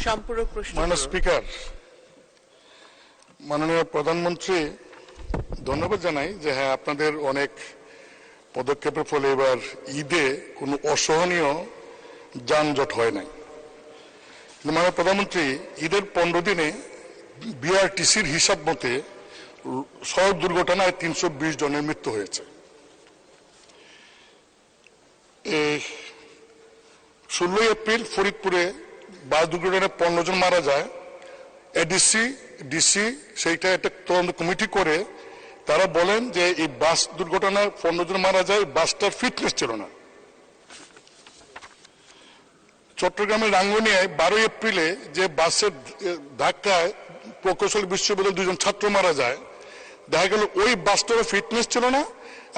সম্পূরক প্রশ্ন। মাননীয় স্পিকার, মাননীয় প্রধানমন্ত্রী, ধন্যবাদ জানাই যে হ্যাঁ আপনাদের অনেক পদক্ষেপের ফলে এবার ঈদে কোনো অসহনীয় যানজট হয় নাই। মাননীয় প্রধানমন্ত্রী, ঈদের 15 দিনে বিআরটিসির হিসাব মতে সড়ক দুর্ঘটনায় 320 জনের মৃত্যু হয়েছে। 16 এপ্রিল ফরিদপুরে বাস দুর্ঘটনায় 15 জন মারা যায়। এডিসি ডিসি সেইটা একটা তদন্ত কমিটি করে তারা বলেন যে এই বাস দুর্ঘটনায় 15 জন মারা যায়, বাসটার ফিটনেস ছিল না। চট্টগ্রামের রাঙ্গুনিয়ায় 12 এপ্রিলে যে বাসের ধাক্কায় প্রকৌশল বিশ্ববিদ্যালয়ের 2 জন ছাত্র মারা যায়, দেখা গেল ওই বাসটার ফিটনেস ছিল না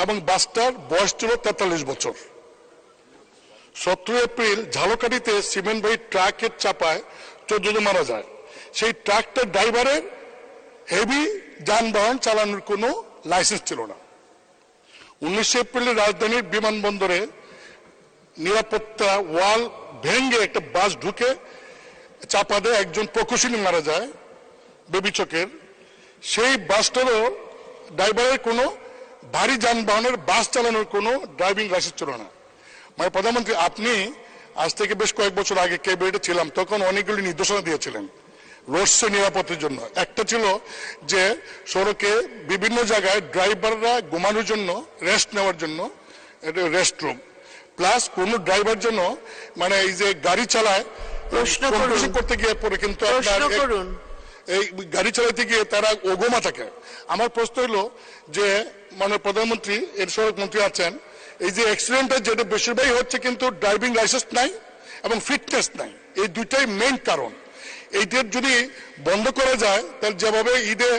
এবং বাসটার বয়স ছিল 43 বছর। 17 এপ্রিল ঝালকাঠিতে সিমেন্টবাহী ট্রাকের চাপায় 14 জন মারা যায়। সেই ট্রাকটার ড্রাইভারের হেভি যানবাহন চালানোর কোনো লাইসেন্স ছিল না। 19 এপ্রিলে রাজধানীর বিমানবন্দরে নিরাপত্তা ওয়াল ভেঙে একটা বাস ঢুকে চাপা দেয়, একজন প্রকৌশলী মারা যায় বেবিচকের। সেই বাসটারও ড্রাইভারের কোনো ভারী যানবাহনের বাস চালানোর কোনো ড্রাইভিং লাইসেন্স ছিল না। মানে প্রধানমন্ত্রী, আপনি আজ থেকে বেশ কয়েক বছর আগে ক্যাবিনেটে ছিলাম, তখন অনেকগুলি নির্দেশনা দিয়েছিলেন রোডসে নিরাপত্তার জন্য। একটা ছিল যে সড়কে বিভিন্ন জায়গায় ড্রাইভাররা ঘুমানোর জন্য, রেস্ট নেওয়ার জন্য রেস্ট রুম, প্লাস কোন ড্রাইভার জন্য মানে এই যে গাড়ি চালায় করতে গিয়ে পরে কিন্তু এই গাড়ি চালাতে গিয়ে তারা ওগোমা থাকে। আমার প্রশ্ন হলো যে মানে প্রধানমন্ত্রী, এর সড়ক মন্ত্রী আছেন, এই যে অ্যাক্সিডেন্টটা যেটা বেশিরভাগই হচ্ছে কিন্তু ড্রাইভিং লাইসেন্স নাই এবং ফিটনেস নাই, এই দুইটাই মেইন কারণ। এইটার যদি বন্ধ করা যায় তাহলে যেভাবে ঈদে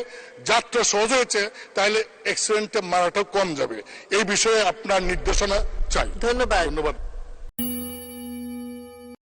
যাত্রা সহজ হয়েছে তাহলে অ্যাক্সিডেন্টে মারাটাও কম যাবে। এই বিষয়ে আপনার নির্দেশনা চাই। ধন্যবাদ।